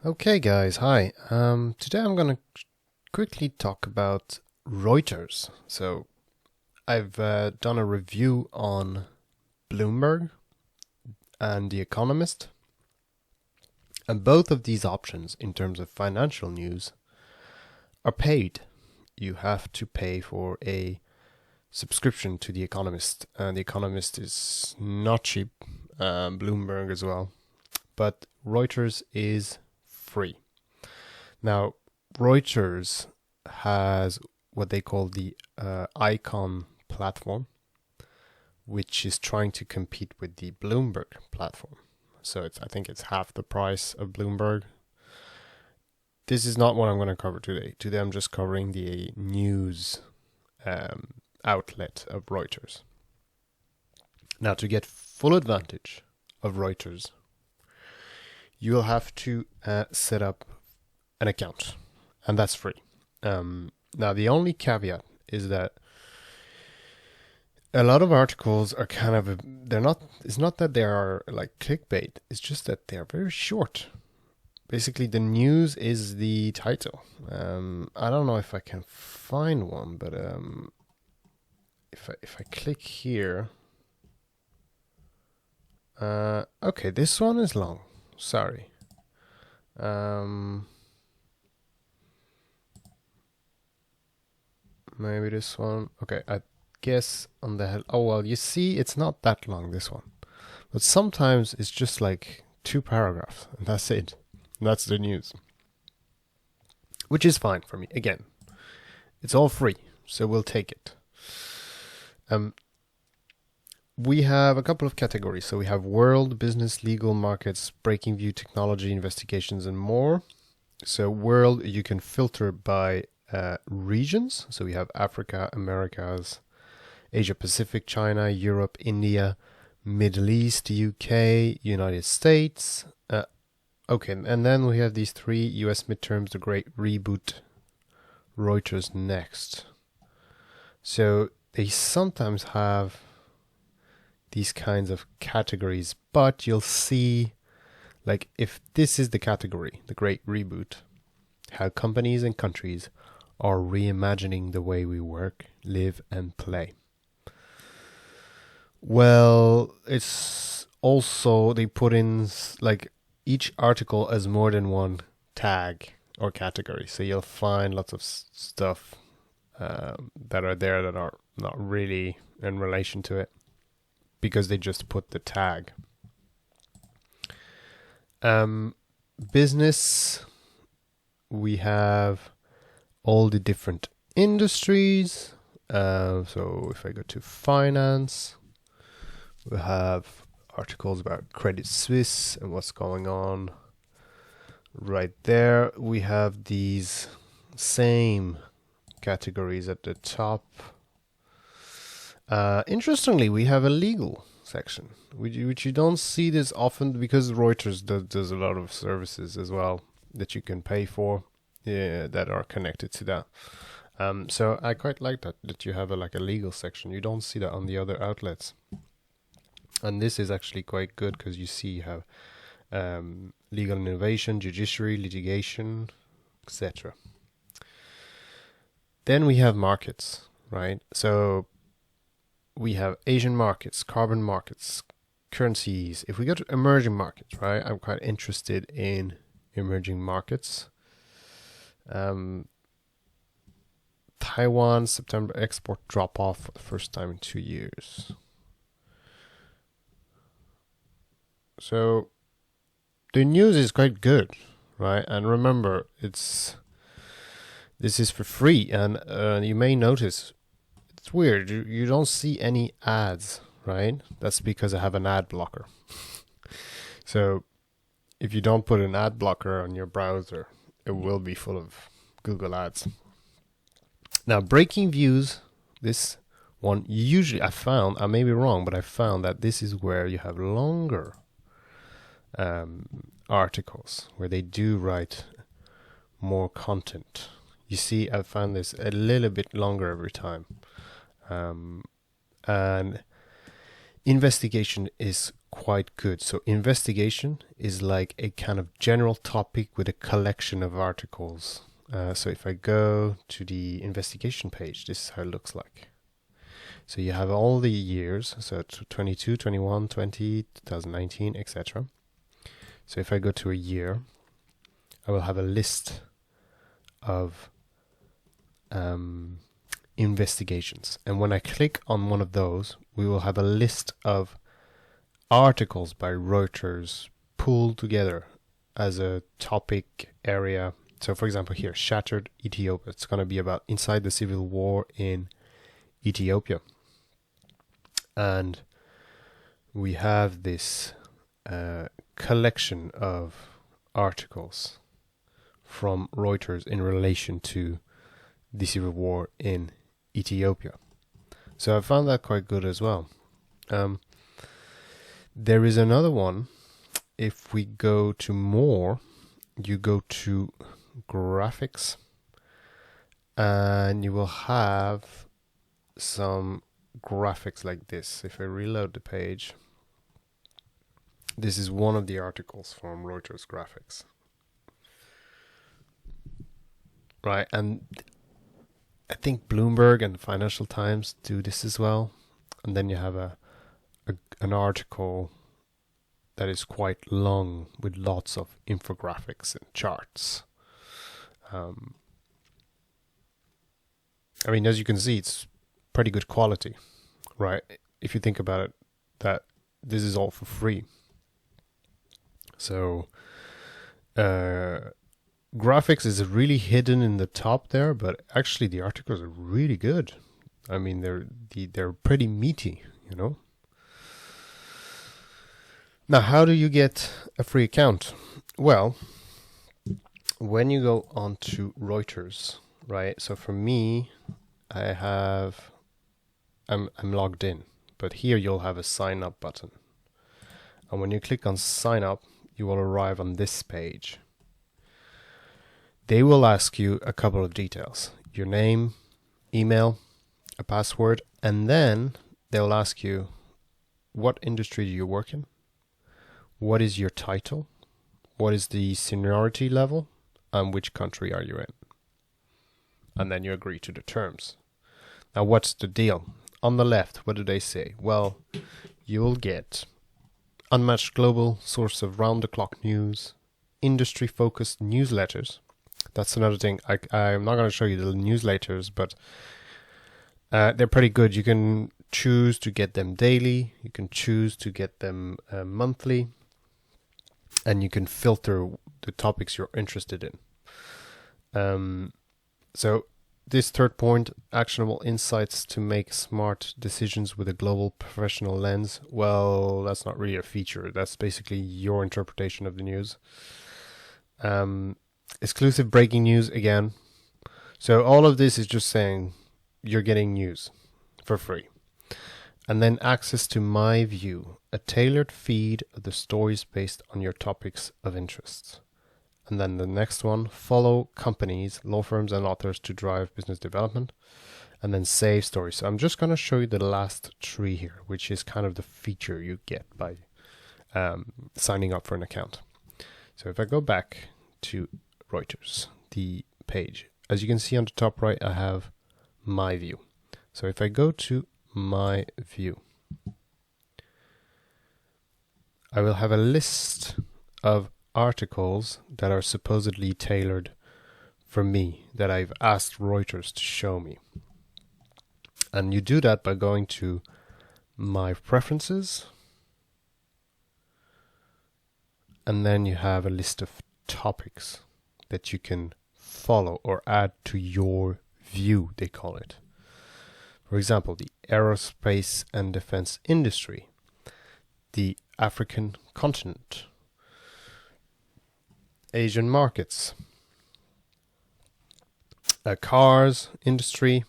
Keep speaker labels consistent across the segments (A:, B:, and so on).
A: Okay, guys, hi. Today I'm gonna quickly talk about Reuters. So I've done a review on Bloomberg and The Economist, and both of these options, in terms of financial news, are paid. You have to pay for a subscription to The Economist, and The Economist is not cheap. Bloomberg as well, but Reuters is free. Now, Reuters has what they call the Icon platform, which is trying to compete with the Bloomberg platform. So I think it's half the price of Bloomberg. This is not what I'm going to cover today. Today I'm just covering the news outlet of Reuters. Now, to get full advantage of Reuters, you'll have to set up an account, and that's free. Now, the only caveat is that a lot of articles are kind of it's not that they are like clickbait, it's just that they are very short. Basically, the news is the title. I don't know if I can find one, but if I click here, okay, this one is long. Sorry. Maybe this one. Okay, I guess on the head. Oh, well, you see, it's not that long, this one. But sometimes it's just like 2 paragraphs, and that's it. That's the news. Which is fine for me. Again, it's all free, so we'll take it. We have a couple of categories. So we have world, business, legal, markets, breaking view, technology, investigations, and more. So world, you can filter by regions. So we have Africa, Americas, Asia Pacific, China, Europe, India, Middle East, UK, United States. Okay, and then we have these 3 US midterms, the Great Reboot, Reuters Next. So they sometimes have these kinds of categories, but you'll see, like, if this is the category, the Great Reboot, how companies and countries are reimagining the way we work, live, and play. Well, it's also, they put in, like, each article has more than one tag or category. So you'll find lots of stuff that are there that are not really in relation to it, because they just put the tag. Business, we have all the different industries. So if I go to finance, we have articles about Credit Suisse and what's going on. Right there, we have these same categories at the top. Interestingly, we have a legal section, which you don't see this often, because Reuters does a lot of services as well that you can pay for that are connected to that. So I quite like that you have a legal section. You don't see that on the other outlets. And this is actually quite good, because you see you have legal innovation, judiciary, litigation, etc. Then we have markets, right? So we have Asian markets, carbon markets, currencies. If we go to emerging markets, right? I'm quite interested in emerging markets. Taiwan, September export drop off for the first time in 2 years. So the news is quite good, right? And remember, this is for free, and you may notice it's weird. You don't see any ads, right? That's because I have an ad blocker. So if you don't put an ad blocker on your browser, it will be full of Google ads. Now, breaking views, this one usually I may be wrong, but I found that this is where you have longer articles, where they do write more content. You see, I found this a little bit longer every time. And investigation is quite good. So investigation is like a kind of general topic with a collection of articles. So if I go to the investigation page, this is how it looks like. So you have all the years, so 22, 21, 20, 2019, etc. So if I go to a year, I will have a list of investigations. And when I click on one of those, we will have a list of articles by Reuters pulled together as a topic area. So for example here, Shattered Ethiopia. It's going to be about inside the civil war in Ethiopia. And we have this collection of articles from Reuters in relation to the civil war in Ethiopia. So I found that quite good as well. There is another one. If we go to more, you go to graphics, and you will have some graphics like this. If I reload the page, this is one of the articles from Reuters Graphics. Right, and I think Bloomberg and the Financial Times do this as well. And then you have an article that is quite long with lots of infographics and charts. I mean, as you can see, it's pretty good quality, right? If you think about it, that this is all for free. So graphics is really hidden in the top there, but actually the articles are really good. I mean, they're pretty meaty, you know. Now, how do you get a free account? Well, when you go onto Reuters, right? So for me, I'm logged in, but here you'll have a sign up button. And when you click on sign up, you will arrive on this page. They will ask you a couple of details: your name, email, a password, and then they'll ask you, what industry do you work in? What is your title? What is the seniority level? And which country are you in? And then you agree to the terms. Now, what's the deal? On the left, what do they say? Well, you will get unmatched global source of round-the-clock news, industry-focused newsletters. That's another thing. I'm not going to show you the newsletters, but they're pretty good. You can choose to get them daily. You can choose to get them monthly. And you can filter the topics you're interested in. So this third point, actionable insights to make smart decisions with a global professional lens. Well, that's not really a feature. That's basically your interpretation of the news. Exclusive breaking news again. So all of this is just saying you're getting news for free. And then access to My View, a tailored feed of the stories based on your topics of interest. And then the next one, follow companies, law firms, and authors to drive business development. And then save stories. So I'm just going to show you the last three here, which is kind of the feature you get by signing up for an account. So if I go back to Reuters, the page, as you can see on the top right, I have My View. So if I go to My View, I will have a list of articles that are supposedly tailored for me, that I've asked Reuters to show me. And you do that by going to My Preferences, and then you have a list of topics that you can follow or add to your view, they call it. For example, the aerospace and defense industry, the African continent, Asian markets, cars industry,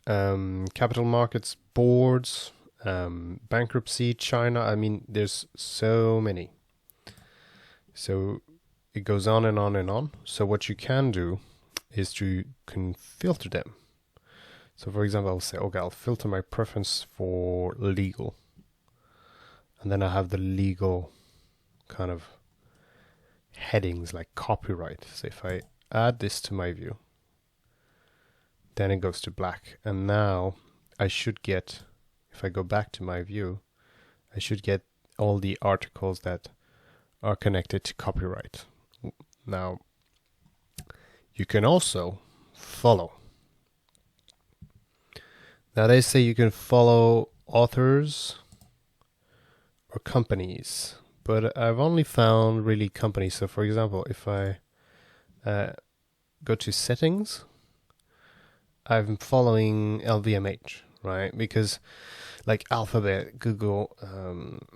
A: capital markets, boards, bankruptcy, China. I mean, there's so many. So it goes on and on and on. So what you can do is you can filter them. So for example, I'll say, okay, I'll filter my preference for legal. And then I have the legal kind of headings like copyright. So if I add this to my view, then it goes to black. And now I should get, if I go back to my view, I should get all the articles that are connected to copyright. Now, you can also follow. Now they say you can follow authors or companies, but I've only found really companies. So for example, if I go to settings, I'm following LVMH, right? Because like Alphabet, Google,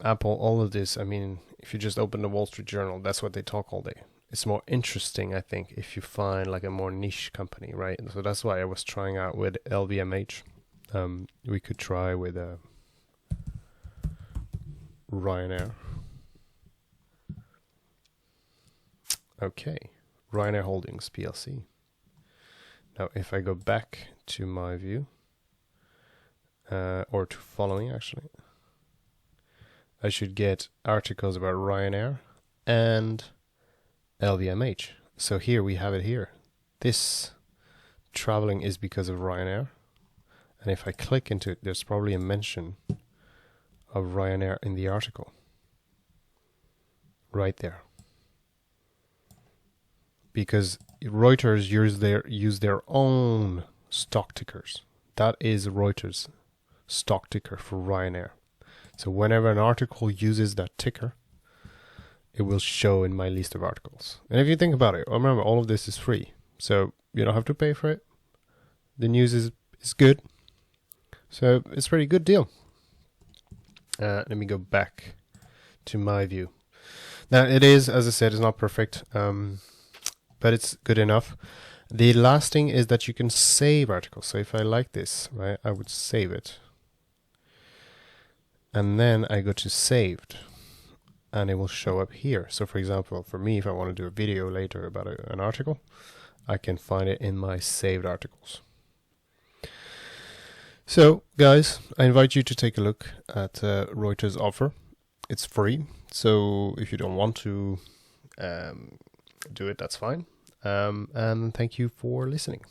A: Apple, all of this, I mean, if you just open the Wall Street Journal, that's what they talk all day. It's more interesting, I think, if you find like a more niche company, right? So that's why I was trying out with LVMH. We could try with Ryanair. Okay, Ryanair Holdings PLC. Now, if I go back to my view, or to following actually, I should get articles about Ryanair and LVMH. So here we have it here. This traveling is because of Ryanair. And if I click into it, there's probably a mention of Ryanair in the article. Right there. Because Reuters use their own stock tickers. That is Reuters' stock ticker for Ryanair. So whenever an article uses that ticker, it will show in my list of articles. And if you think about it, remember all of this is free. So you don't have to pay for it. The news is good. So it's a pretty good deal. Let me go back to my view. Now it is, as I said, it's not perfect, but it's good enough. The last thing is that you can save articles. So if I like this, right, I would save it. And then I go to saved and it will show up here. So for example, for me, if I want to do a video later about an article, I can find it in my saved articles. So guys, I invite you to take a look at Reuters' offer. It's free. So if you don't want to do it, that's fine. And thank you for listening.